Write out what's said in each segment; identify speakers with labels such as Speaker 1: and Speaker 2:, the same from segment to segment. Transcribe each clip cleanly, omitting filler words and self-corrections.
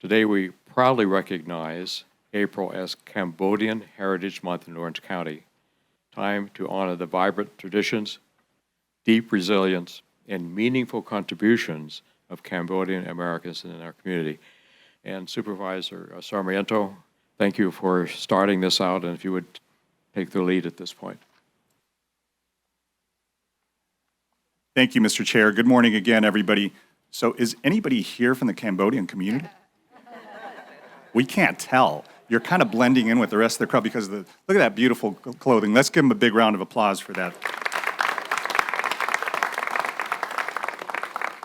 Speaker 1: Today we proudly recognize April as Cambodian Heritage Month in Orange County. Time to honor the vibrant traditions, deep resilience, and meaningful contributions of Cambodian Americans in our community. And Supervisor Sarmiento, thank you for starting this out, and if you would take the lead at this point.
Speaker 2: Thank you, Mr. Chair. Good morning again, everybody. So is anybody here from the Cambodian community? We can't tell. You're kind of blending in with the rest of the crowd because look at that beautiful clothing. Let's give them a big round of applause for that.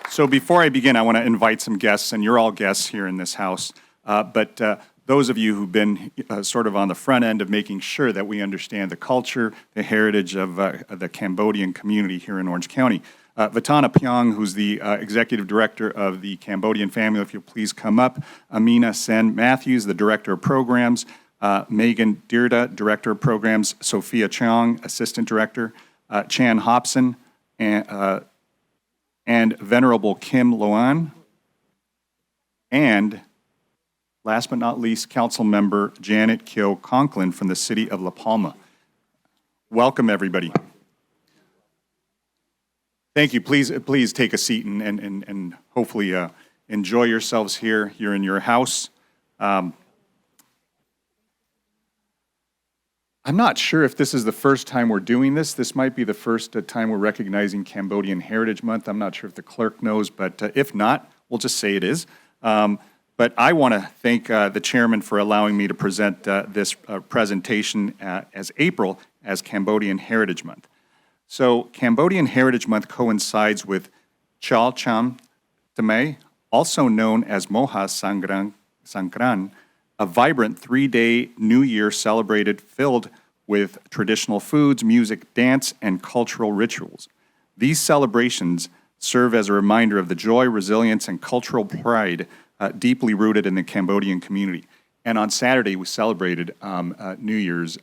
Speaker 2: So before I begin, I want to invite some guests, and you're all guests here in this house. But those of you who've been sort of on the front end of making sure that we understand the culture, the heritage of the Cambodian community here in Orange County. Vatana, who's the Executive Director of the Cambodian family, if you'll please come up. Amina Sen Matthews, the Director of Programs. Megan Dirda, Director of Programs. Sophia Chong, Assistant Director. Chan Hobson, and Venerable Kim Loan. And last but not least, Council Member Janette Kyo Conklin from the City of La Palma. Welcome, everybody. Thank you. Please take a seat and hopefully enjoy yourselves here. You're in your house. I'm not sure if this is the first time we're doing this. This might be the first time we're recognizing Cambodian Heritage Month. I'm not sure if the clerk knows, but if not, we'll just say it is. But I want to thank the chairman for allowing me to present this presentation as April as Cambodian Heritage Month. So Cambodian Heritage Month coincides with Chal Cham Tamay, also known as Moha Sangkran, a vibrant three-day New Year celebrated filled with traditional foods, music, dance, and cultural rituals. These celebrations serve as a reminder of the joy, resilience, and cultural pride deeply rooted in the Cambodian community. And on Saturday, we celebrated New Year's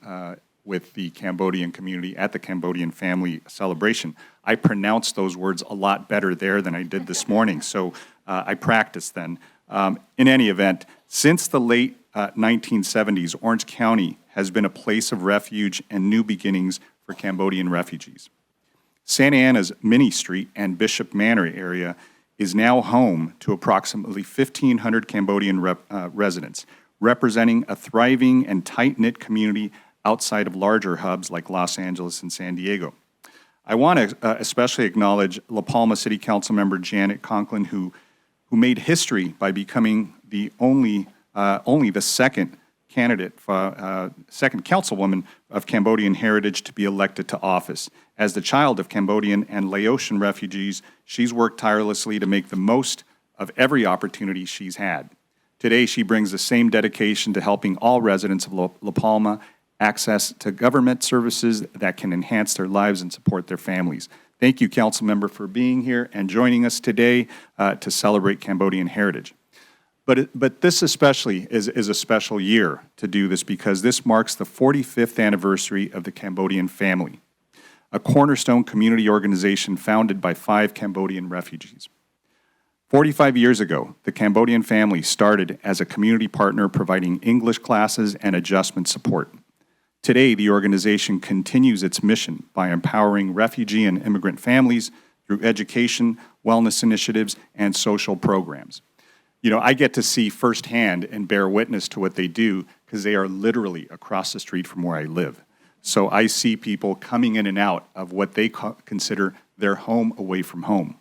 Speaker 2: with the Cambodian community at the Cambodian Family Celebration. I pronounced those words a lot better there than I did this morning, so I practiced then. In any event, since the late 1970s, Orange County has been a place of refuge and new beginnings for Cambodian refugees. Santa Ana's Mini Street and Bishop Manor area is now home to approximately 1,500 Cambodian residents, representing a thriving and tight-knit community outside of larger hubs like Los Angeles and San Diego. I want to especially acknowledge La Palma City Council member Janette Conklin, who made history by becoming the only the second candidate, second councilwoman of Cambodian heritage to be elected to office. As the child of Cambodian and Laotian refugees, she's worked tirelessly to make the most of every opportunity she's had. Today, she brings the same dedication to helping all residents of La Palma access to government services that can enhance their lives and support their families. Thank you, Council Member, for being here and joining us today to celebrate Cambodian heritage. But this especially is a special year to do this because this marks the 45th anniversary of the Cambodian Family, a cornerstone community organization founded by 5 Cambodian refugees. 45 years ago, the Cambodian Family started as a community partner providing English classes and adjustment support. Today, the organization continues its mission by empowering refugee and immigrant families through education, wellness initiatives, and social programs. You know, I get to see firsthand and bear witness to what they do because they are literally across the street from where I live. So I see people coming in and out of what they consider their home away from home.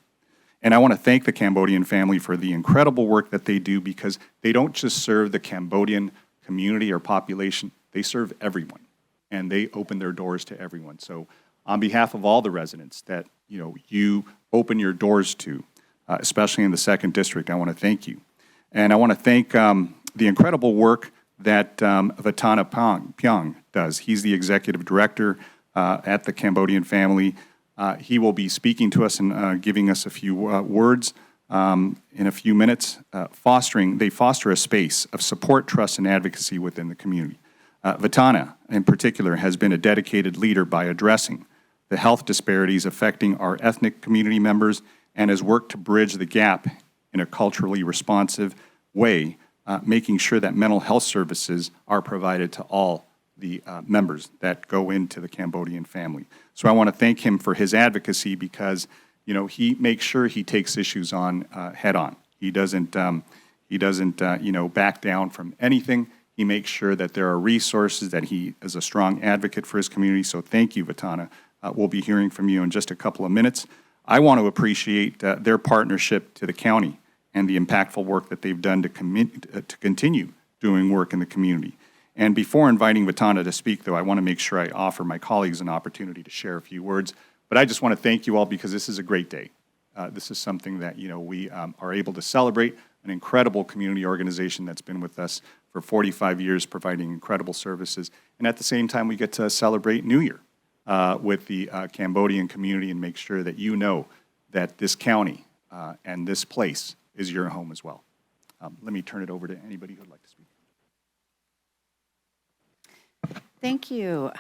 Speaker 2: And I want to thank the Cambodian Family for the incredible work that they do because they don't just serve the Cambodian community or population, they serve everyone. And they open their doors to everyone. So on behalf of all the residents that you open your doors to, especially in the 2nd District, I want to thank you. And I want to thank the incredible work that Vatana Pyong does. He's the Executive Director at the Cambodian Family. He will be speaking to us and giving us a few words in a few minutes. They foster a space of support, trust, and advocacy within the community. Vatana, in particular, has been a dedicated leader by addressing the health disparities affecting our ethnic community members and has worked to bridge the gap in a culturally responsive way making sure that mental health services are provided to all the members that go into the Cambodian family. So I want to thank him for his advocacy because, he makes sure he takes issues on head on. He doesn't back down from anything. He makes sure that there are resources, that he is a strong advocate for his community. So thank you, Vatana. We'll be hearing from you in just a couple of minutes. I want to appreciate their partnership to the county and the impactful work that they've done to continue doing work in the community. And before inviting Vatana to speak, though, I want to make sure I offer my colleagues an opportunity to share a few words. But I just want to thank you all because this is a great day. This is something that, we are able to celebrate, an incredible community organization that's been with us for 45 years, providing incredible services. And at the same time, we get to celebrate New Year with the Cambodian community and make sure that you know that this county and this place is your home as well. Let me turn it over to anybody who would like to speak.
Speaker 3: Thank you.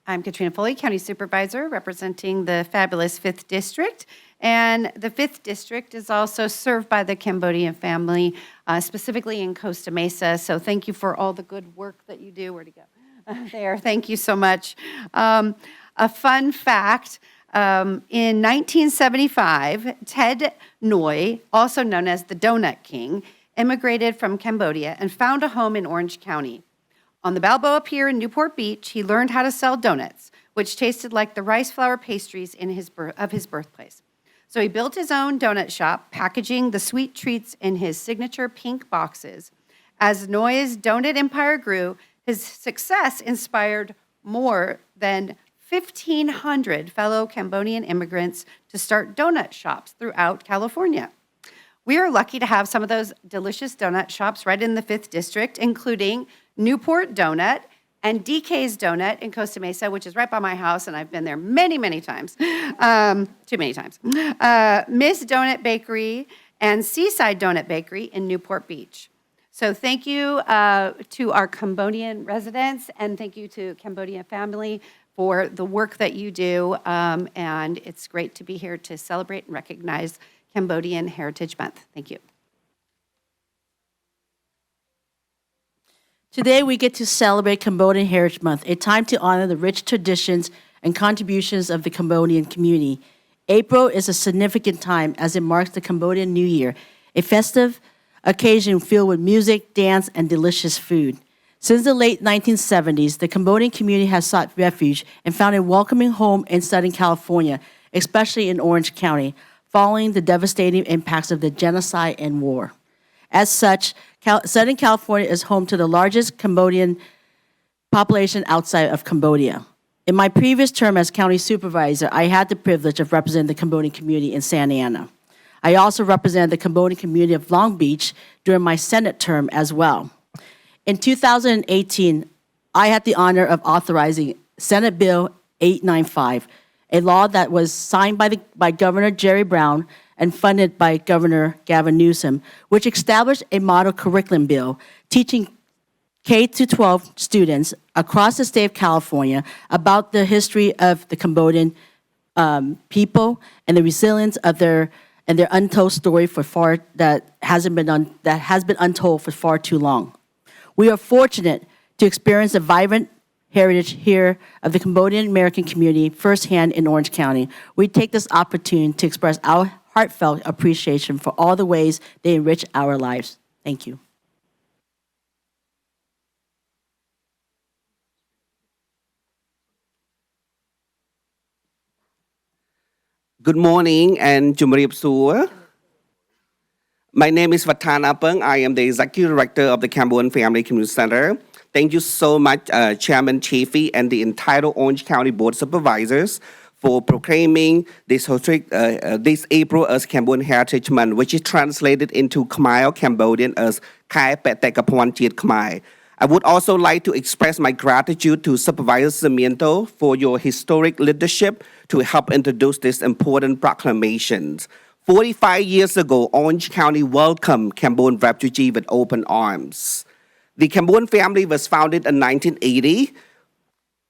Speaker 3: I'm Katrina Foley, County Supervisor, representing the fabulous 5th District. And the 5th District is also served by the Cambodian family, specifically in Costa Mesa. So thank you for all the good work that you do. Where'd he go? There, thank you so much. A fun fact, in 1975, Ted Ngoy, also known as the Donut King, immigrated from Cambodia and found a home in Orange County. On the Balboa Pier in Newport Beach, he learned how to sell donuts, which tasted like the rice flour pastries of his birthplace. So he built his own donut shop, packaging the sweet treats in his signature pink boxes. As Ngoy's donut empire grew, his success inspired more than 1,500 fellow Cambodian immigrants to start donut shops throughout California. We are lucky to have some of those delicious donut shops right in the 5th District, including Newport Donut and DK's Donut in Costa Mesa, which is right by my house, and I've been there many, many times, too many times. Miss Donut Bakery and Seaside Donut Bakery in Newport Beach. So thank you to our Cambodian residents, and thank you to Cambodian family for the work that you do, and it's great to be here to celebrate and recognize Cambodian Heritage Month. Thank you.
Speaker 4: Today, we get to celebrate Cambodian Heritage Month, a time to honor the rich traditions and contributions of the Cambodian community. April is a significant time as it marks the Cambodian New Year, a festive occasion filled with music, dance, and delicious food. Since the late 1970s, the Cambodian community has sought refuge and found a welcoming home in Southern California, especially in Orange County, following the devastating impacts of the genocide and war. As such, Southern California is home to the largest Cambodian population outside of Cambodia. In my previous term as county supervisor, I had the privilege of representing the Cambodian community in Santa Ana. I also represented the Cambodian community of Long Beach during my Senate term as well. In 2018, I had the honor of authorizing Senate Bill 895, a law that was signed by Governor Jerry Brown and funded by Governor Gavin Newsom, which established a model curriculum bill teaching K-12 students across the state of California about the history of the Cambodian people and the resilience of their untold story that has been untold for far too long. We are fortunate to experience the vibrant heritage here of the Cambodian American community firsthand in Orange County. We take this opportunity to express our heartfelt appreciation for all the ways they enrich our lives. Thank you.
Speaker 5: Good morning and Jumrib Suwa. My name is Vatana Peng. I am the Executive Director of the Cambodian Family Community Center. Thank you so much, Chairman Chafee and the entire Orange County Board of Supervisors for proclaiming this April as Cambodian Heritage Month, which is translated into Khmer Cambodian as Khai Petekapuan Chiet Khmer. I would also like to express my gratitude to Supervisor Sarmiento for your historic leadership to help introduce this important proclamation. 45 years ago, Orange County welcomed Cambodian refugees with open arms. The Cambodian family was founded in 1980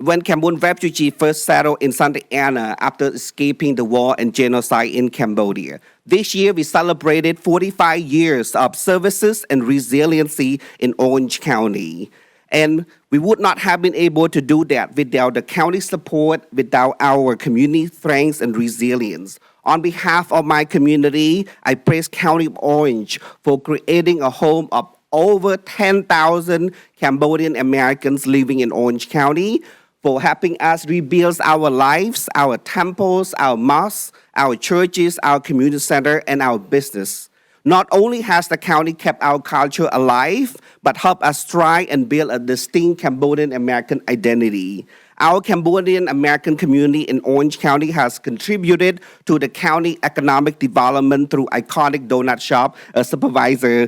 Speaker 5: when Cambodian refugees first settled in Santa Ana after escaping the war and genocide in Cambodia. This year, we celebrated 45 years of services and resiliency in Orange County. And we would not have been able to do that without the county support, without our community strength and resilience. On behalf of my community, I praise County of Orange for creating a home of over 10,000 Cambodian Americans living in Orange County, for helping us rebuild our lives, our temples, our mosques, our churches, our community center, and our business. Not only has the county kept our culture alive, but helped us try and build a distinct Cambodian American identity. Our Cambodian American community in Orange County has contributed to the county economic development through iconic donut shop, Supervisor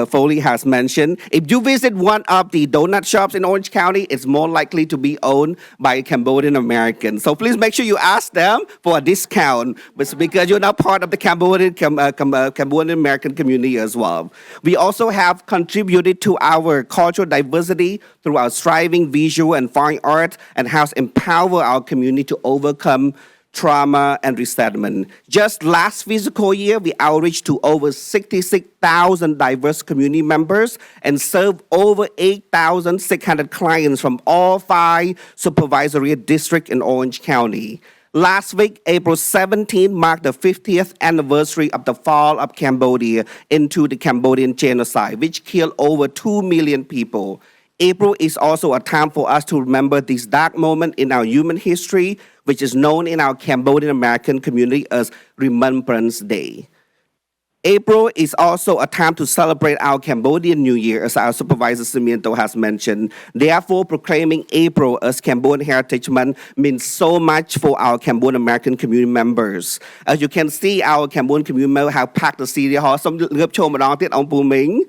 Speaker 5: Foley has mentioned. If you visit one of the donut shops in Orange County, it's more likely to be owned by Cambodian Americans. So please make sure you ask them for a discount, because you're now part of the Cambodian American community as well. We also have contributed to our cultural diversity through our thriving visual and fine art, and has empowered our community to overcome trauma and resentment. Just last fiscal year, we outreached to over 66,000 diverse community members and served over 8,600 clients from all 5 supervisory districts in Orange County. Last week, April 17, marked the 50th anniversary of the fall of Cambodia into the Cambodian genocide, which killed over 2 million people. April is also a time for us to remember this dark moment in our human history, which is known in our Cambodian American community as Remembrance Day. April is also a time to celebrate our Cambodian New Year, as our Supervisor Simiento has mentioned. Therefore, proclaiming April as Cambodian Heritage Month means so much for our Cambodian American community members. As you can see, our Cambodian community members have packed the city hall. Some lướt chôm ở đó tiết ông Pù Minh.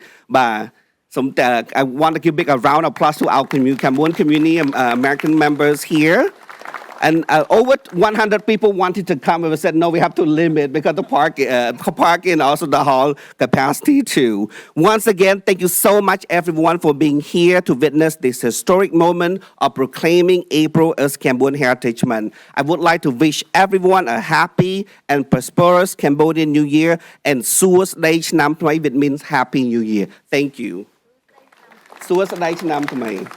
Speaker 5: I want to give big a round of applause to our Cambodian community American members here. And over 100 people wanted to come, and we said, no, we have to limit because the parking and also the hall capacity too. Once again, thank you so much, everyone, for being here to witness this historic moment of proclaiming April as Cambodian Heritage Month. I would like to wish everyone a happy and prosperous Cambodian New Year and Suas Day Nam Thmai, which means Happy New Year. Thank you. Suas Day Nam Thmai.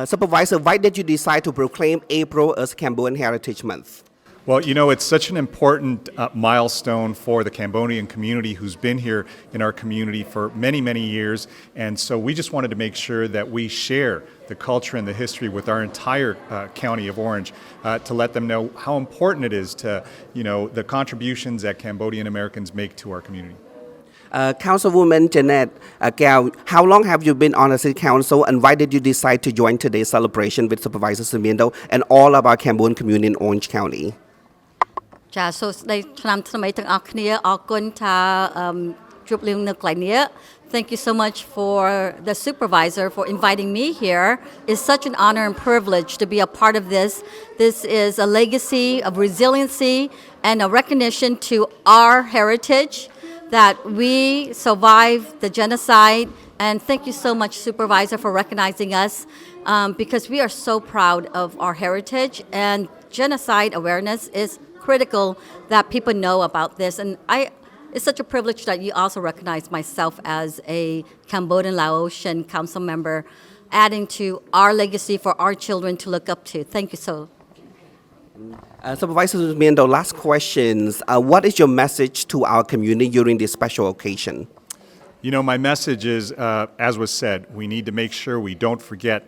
Speaker 5: Supervisor, why did you decide to proclaim April as Cambodian Heritage Month?
Speaker 2: Well, you know, it's such an important milestone for the Cambodian community who's been here in our community for many, many years. And so we just wanted to make sure that we share the culture and the history with our entire county of Orange to let them know how important it is to, you know, the contributions that Cambodian Americans make to our community.
Speaker 5: Councilwoman Janette, how long have you been on the City Council, and why did you decide to join today's celebration with Supervisor Simiento and all of our Cambodian community in Orange County?
Speaker 6: ចាសួស្តីឆ្នាំថ្មីទាំងអស់គ្នាអរគុណថាជួបលៀងនៅកន្លែងនេះ Thank you so much for the supervisor for inviting me here. It's such an honor and privilege to be a part of this. This is a legacy of resiliency and a recognition to our heritage that we survived the genocide. And thank you so much, Supervisor, for recognizing us because we are so proud of our heritage, and genocide awareness is critical that people know about this. And it's such a privilege that you also recognize myself as a Cambodian Laotian council member, adding to our legacy for our children to look up to. Thank you so.
Speaker 5: Supervisor Simiento, last questions. What is your message to our community during this special occasion?
Speaker 2: You know, my message is, as was said, we need to make sure we don't forget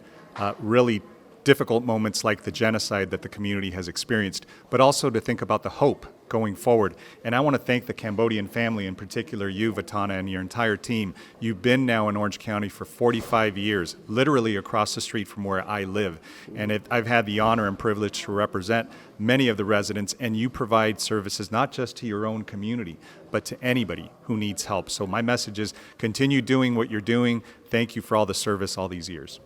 Speaker 2: really difficult moments like the genocide that the community has experienced, but also to think about the hope going forward. And I want to thank the Cambodian family, in particular you, Vatana, and your entire team. You've been now in Orange County for 45 years, literally across the street from where I live. And I've had the honor and privilege to represent many of the residents, and you provide services not just to your own community, but to anybody who needs help. So my message is continue doing what you're doing. Thank you for all the service all these years.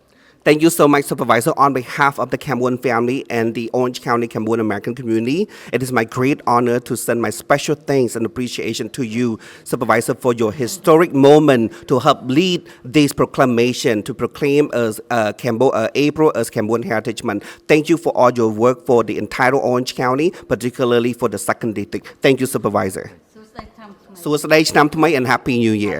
Speaker 5: Thank you so much, Supervisor. On behalf of the Cambodian family and the Orange County Cambodian American community, it is my great honor to send my special thanks and appreciation to you, Supervisor, for your historic moment to help lead this proclamation to proclaim as April as Cambodian Heritage Month. Thank you for all your work for the entire Orange County, particularly for the 2nd District. Thank you, Supervisor. សួស្តីឆ្នាំថ្មី and Happy New Year.